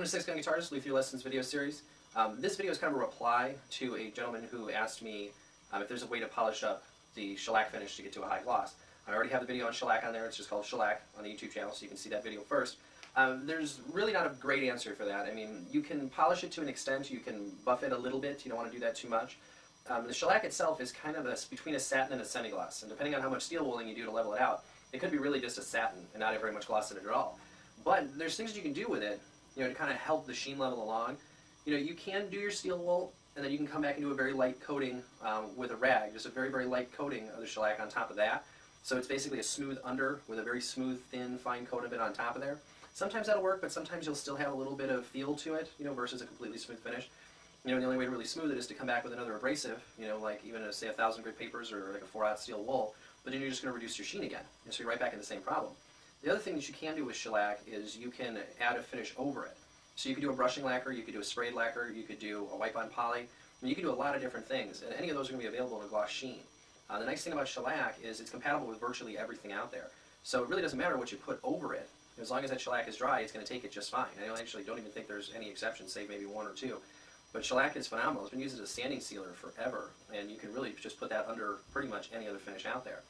Welcome to 6 Gun Guitars, Leaf Your Lessons video series. This video is kind of a reply to a gentleman who asked me if there's a way to polish up the shellac finish to get to a high gloss. I already have the video on shellac on there. It's just called Shellac on the YouTube channel, so you can see that video first. There's really not a great answer for that. I mean, you can polish it to an extent. You can buff it a little bit. You don't want to do that too much. The shellac itself is kind of between a satin and a semi-gloss, and depending on how much steel wooling you do to level it out, it could be really just a satin and not have very much gloss in it at all. But there's things you can do with it, to kind of help the sheen level along. You can do your steel wool, and then you can come back and do a very light coating with a rag, just a very, very light coating of the shellac on top of that. So it's basically a smooth under with a very smooth, thin, fine coat of it on top of there. Sometimes that'll work, but sometimes you'll still have a little bit of feel to it, versus a completely smooth finish. The only way to really smooth it is to come back with another abrasive, like even say 1,000 grit papers or like a 4/0 steel wool, but then you're just going to reduce your sheen again, and so you're right back in the same problem. The other thing that you can do with shellac is you can add a finish over it. So you could do a brushing lacquer, you could do a sprayed lacquer, you could do a wipe-on poly, you could do a lot of different things, and any of those are going to be available in a gloss sheen. The nice thing about shellac is it's compatible with virtually everything out there. So it really doesn't matter what you put over it. As long as that shellac is dry, it's going to take it just fine. I actually don't even think there's any exceptions, save maybe one or two. But shellac is phenomenal. It's been used as a sanding sealer forever, and you can really just put that under pretty much any other finish out there.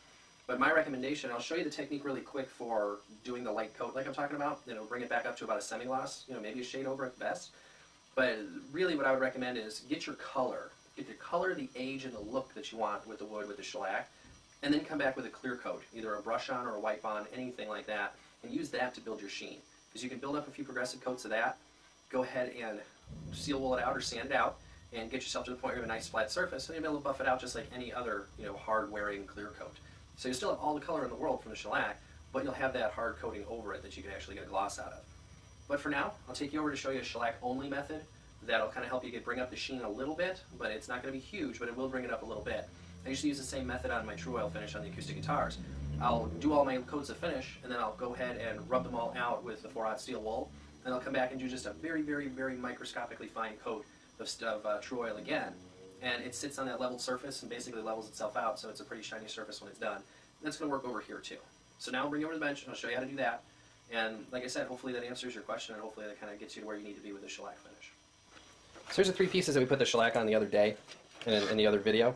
But my recommendation, I'll show you the technique really quick for doing the light coat like I'm talking about. Bring it back up to about a semi-gloss, maybe a shade over at best. But really what I would recommend is get your color. Get the color, the age, and the look that you want with the wood, with the shellac, and then come back with a clear coat, either a brush on or a wipe on, anything like that, and use that to build your sheen. Because you can build up a few progressive coats of that, go ahead and steel wool it out or sand it out, and get yourself to the point where you have a nice flat surface, and you'll be able to buff it out just like any other hard-wearing clear coat. So you still have all the color in the world from the shellac, but you'll have that hard coating over it that you can actually get a gloss out of. But for now, I'll take you over to show you a shellac-only method that'll kind of help you bring up the sheen a little bit, but it's not going to be huge, but it will bring it up a little bit. I usually use the same method on my true oil finish on the acoustic guitars. I'll do all my coats of finish, and then I'll go ahead and rub them all out with the 4/0 steel wool, and I'll come back and do just a very, very, very microscopically fine coat of true oil again. And it sits on that leveled surface and basically levels itself out, so it's a pretty shiny surface when it's done. And that's going to work over here too. So now I'll bring you over to the bench and I'll show you how to do that. And like I said, hopefully that answers your question, and hopefully that kind of gets you to where you need to be with the shellac finish. So here's the 3 pieces that we put the shellac on the other day in the other video.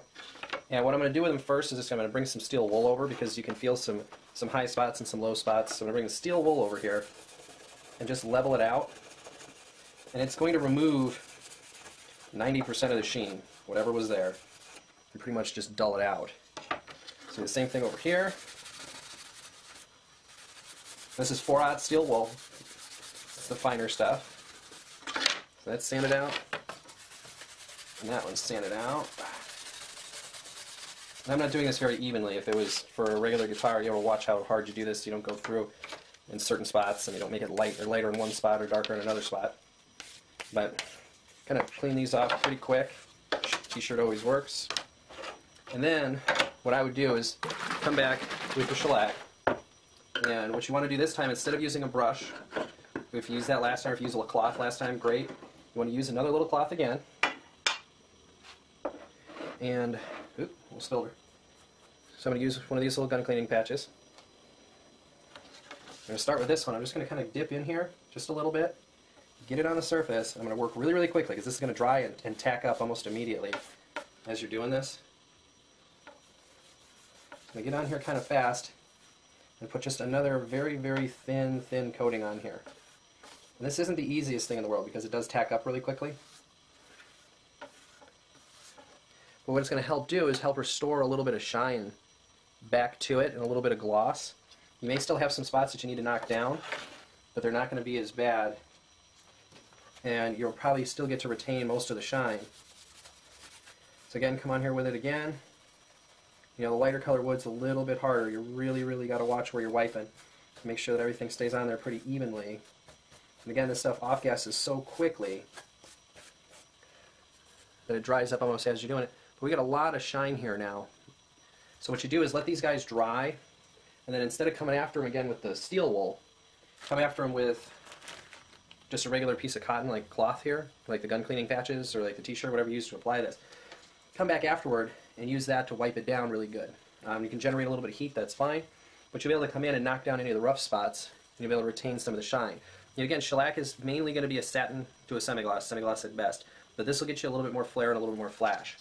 And what I'm going to do with them first is just I'm going to bring some steel wool over, because you can feel some high spots and some low spots. So I'm going to bring the steel wool over here and just level it out. And it's going to remove 90% of the sheen, whatever was there, and pretty much just dull it out. So the same thing over here. This is 4/0 steel wool. It's the finer stuff. So that's sanded out. And that one's sanded out. And I'm not doing this very evenly. If it was for a regular guitar, you have to watch how hard you do this. You don't go through in certain spots, and you don't make it lighter in one spot or darker in another spot. But kind of clean these off pretty quick. T-shirt always works. And then what I would do is come back with the shellac. And what you want to do this time, instead of using a brush, if you used that last time, or if you used a cloth last time, great. You want to use another little cloth again. And, oop, a little spiller. So I'm going to use one of these little gun cleaning patches. I'm going to start with this one. I'm just going to kind of dip in here just a little bit, get it on the surface. I'm going to work really, really quickly, because this is going to dry and tack up almost immediately as you're doing this. I'm going to get on here kind of fast and put just another very, very thin coating on here. And this isn't the easiest thing in the world, because it does tack up really quickly. But what it's going to help do is help restore a little bit of shine back to it and a little bit of gloss. You may still have some spots that you need to knock down, but they're not going to be as bad. And you'll probably still get to retain most of the shine. So again, come on here with it again. The lighter color wood's a little bit harder. You really, really got to watch where you're wiping to make sure that everything stays on there pretty evenly. And again, this stuff off-gasses so quickly that it dries up almost as you're doing it. But we got a lot of shine here now. So what you do is let these guys dry, and then instead of coming after them again with the steel wool, come after them with just a regular piece of cotton, like cloth here, like the gun cleaning patches or like the t-shirt, whatever you use to apply this. Come back afterward and use that to wipe it down really good. You can generate a little bit of heat, that's fine, but you'll be able to come in and knock down any of the rough spots, and you'll be able to retain some of the shine. Again, shellac is mainly going to be a satin to a semi-gloss at best, but this will get you a little bit more flare and a little bit more flash.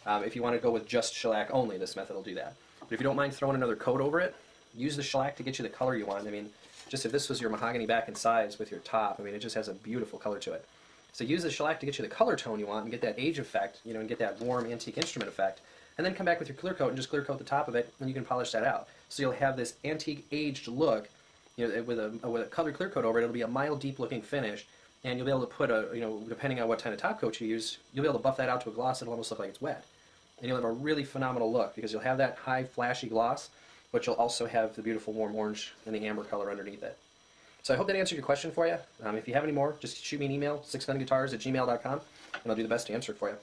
If you want to go with just shellac only, this method will do that. But if you don't mind throwing another coat over it, use the shellac to get you the color you want. I mean, just if this was your mahogany back and sides with your top, I mean, it just has a beautiful color to it. So use the shellac to get you the color tone you want and get that age effect, and get that warm antique instrument effect. And then come back with your clear coat and just clear coat the top of it, and you can polish that out. So you'll have this antique aged look, with a colored clear coat over it. It'll be a mild, deep looking finish, and you'll be able to put depending on what kind of top coat you use, you'll be able to buff that out to a gloss that'll almost look like it's wet. And you'll have a really phenomenal look because you'll have that high, flashy gloss, but you'll also have the beautiful warm orange and the amber color underneath it. So I hope that answered your question for you. If you have any more, just shoot me an email, 6gunguitars@gmail.com, and I'll do the best to answer it for you.